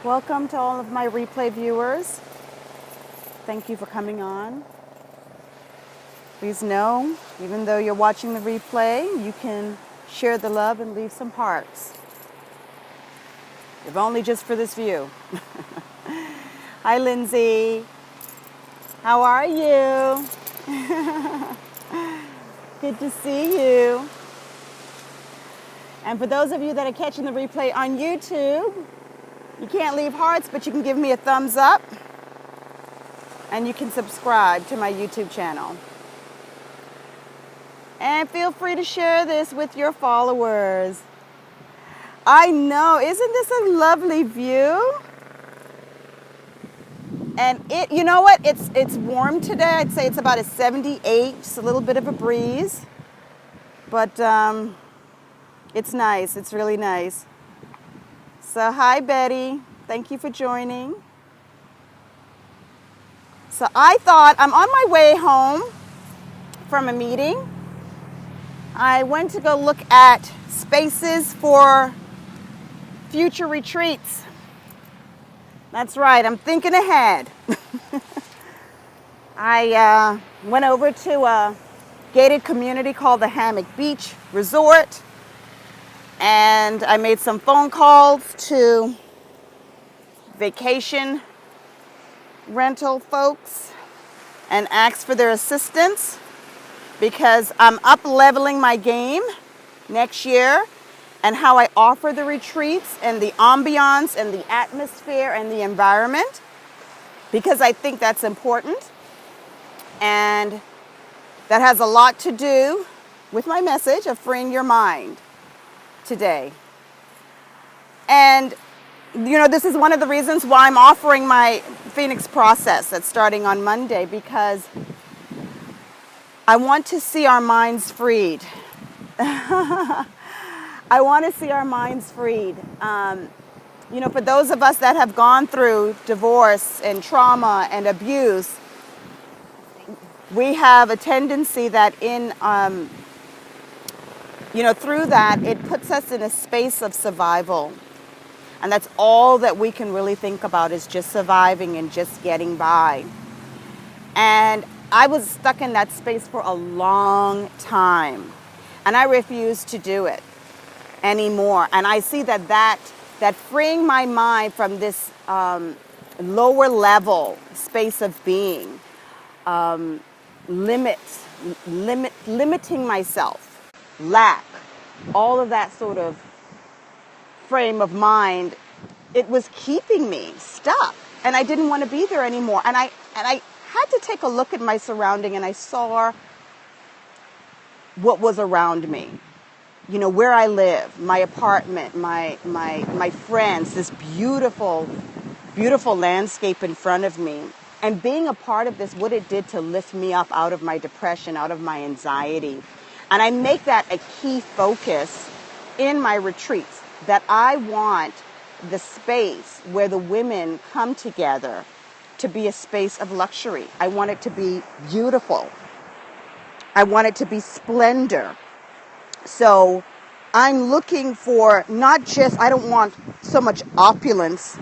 Welcome to all of my replay viewers. Thank you for coming on. Please know, even though you're watching the replay, you can share the love and leave some hearts, if only just for this view. Hi, Lindsay. How are you? Good to see you. And for those of you that are catching the replay on YouTube, you can't leave hearts, but you can give me a thumbs up and you can subscribe to my YouTube channel. And feel free to share this with your followers. I know, isn't this a lovely view? And you know what? It's warm today. I'd say it's about a 78, just a little bit of a breeze. But it's nice. It's really nice. So hi, Betty. Thank you for joining. So I thought I'm on my way home from a meeting. I went to go look at spaces for future retreats. That's right, I'm thinking ahead. I went over to a gated community called the Hammock Beach Resort, and I made some phone calls to vacation rental folks and asked for their assistance because I'm up leveling my game next year and how I offer the retreats and the ambiance and the atmosphere and the environment, because I think that's important. And that has a lot to do with my message of freeing your mind today. And you know, this is one of the reasons why I'm offering my Phoenix process that's starting on Monday, because I want to see our minds freed. I want to see our minds freed. You know, for those of us that have gone through divorce and trauma and abuse, we have a tendency that through that, it puts us in a space of survival. And that's all that we can really think about, is just surviving and just getting by. And I was stuck in that space for a long time. And I refuse to do it anymore. And I see that freeing my mind from this lower level space of being, limiting myself, lack, all of that sort of frame of mind, it was keeping me stuck, and I didn't want to be there anymore. And I had to take a look at my surrounding, and I saw what was around me. You know, where I live, my apartment, my friends, this beautiful, beautiful landscape in front of me. And being a part of this, what it did to lift me up out of my depression, out of my anxiety. And I make that a key focus in my retreats, that I want the space where the women come together to be a space of luxury. I want it to be beautiful. I want it to be splendor. So I'm looking for not just, I don't want so much opulence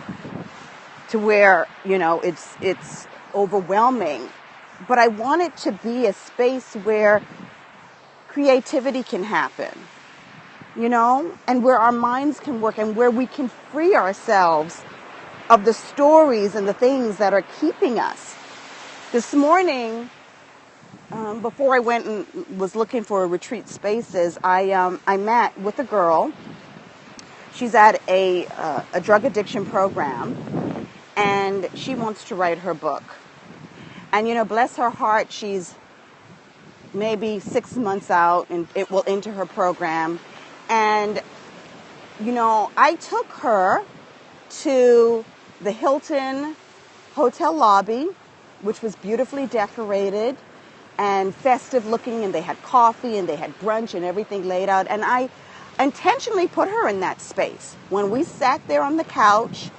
to where, you know, it's overwhelming, but I want it to be a space where creativity can happen, you know, and where our minds can work and where we can free ourselves of the stories and the things that are keeping us. This morning, before I went and was looking for retreat spaces, I met with a girl. She's at a drug addiction program, and she wants to write her book. And, you know, bless her heart, she's maybe 6 months out and it will into her program. And, you know, I took her to the Hilton hotel lobby, which was beautifully decorated and festive looking, and they had coffee and they had brunch and everything laid out. And I intentionally put her in that space when we sat there on the couch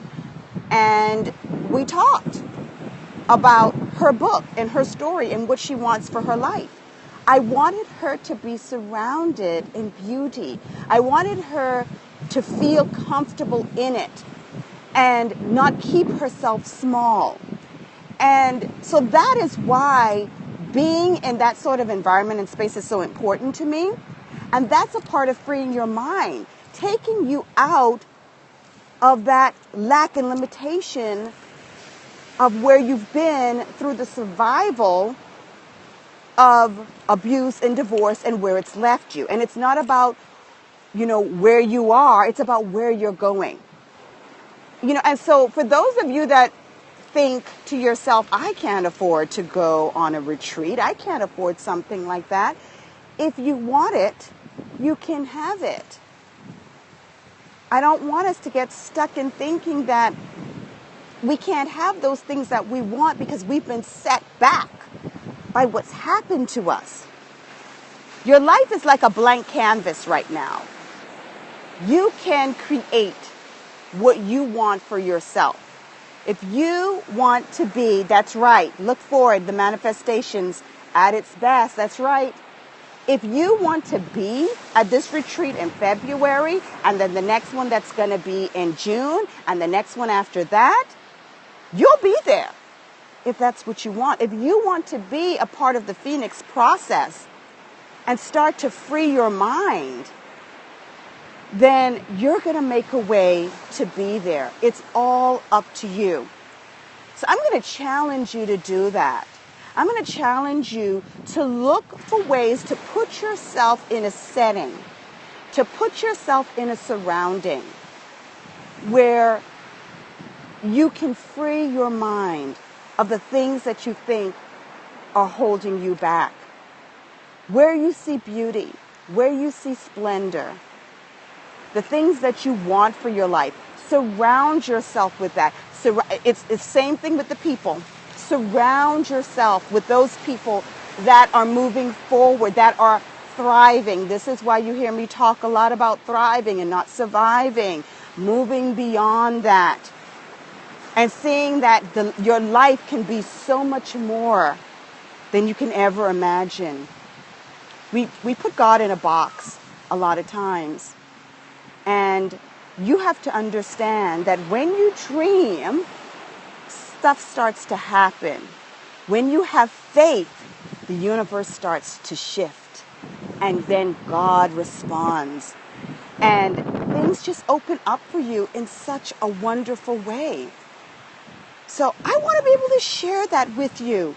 and we talked about her book and her story and what she wants for her life. I wanted her to be surrounded in beauty. I wanted her to feel comfortable in it. and not keep herself small. And so that is why being in that sort of environment and space is so important to me. And that's a part of freeing your mind, taking you out of that lack and limitation of where you've been through the survival of abuse and divorce and where it's left you. And it's not about, where you are, it's about where you're going. And so for those of you that think to yourself, I can't afford to go on a retreat, I can't afford something like that. If you want it, you can have it. I don't want us to get stuck in thinking that we can't have those things that we want because we've been set back by what's happened to us. Your life is like a blank canvas right now. You can create what you want for yourself. If you want to be, that's right, look forward, the manifestations at its best, that's right. If you want to be at this retreat in February, and then the next one that's going to be in June, and the next one after that, you'll be there if that's what you want. If you want to be a part of the Phoenix process and start to free your mind, then you're going to make a way to be there. It's all up to you. So I'm going to challenge you to do that. I'm going to challenge you to look for ways to put yourself in a setting, to put yourself in a surrounding where you can free your mind of the things that you think are holding you back. Where you see beauty, where you see splendor, the things that you want for your life, surround yourself with that. It's the same thing with the people. Surround yourself with those people that are moving forward, that are thriving. This is why you hear me talk a lot about thriving and not surviving, moving beyond that, and seeing that your life can be so much more than you can ever imagine. We put God in a box a lot of times. And you have to understand that when you dream, stuff starts to happen. When you have faith, the universe starts to shift. And then God responds. And things just open up for you in such a wonderful way. So I want to be able to share that with you.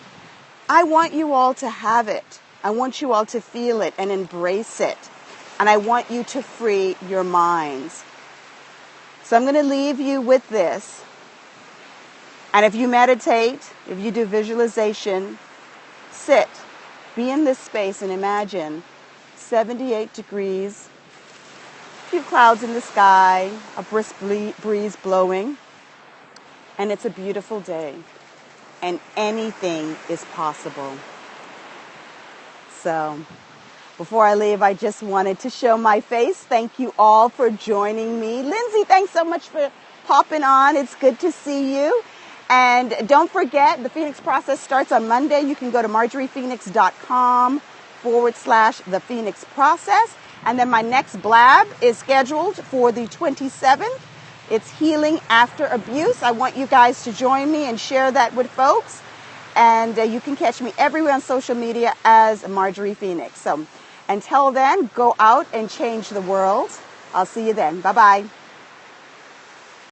I want you all to have it. I want you all to feel it and embrace it. And I want you to free your minds. So I'm going to leave you with this. And if you meditate, if you do visualization, sit, be in this space and imagine 78 degrees, a few clouds in the sky, a brisk breeze blowing, and it's a beautiful day. And anything is possible. So before I leave, I just wanted to show my face. Thank you all for joining me. Lindsay, thanks so much for popping on. It's good to see you. And don't forget, the Phoenix Process starts on Monday. You can go to marjoriephoenix.com/The Phoenix Process. And then my next blab is scheduled for the 27th. It's Healing After Abuse. I want you guys to join me and share that with folks. And you can catch me everywhere on social media as Marjorie Phoenix. So until then, go out and change the world. I'll see you then. Bye-bye.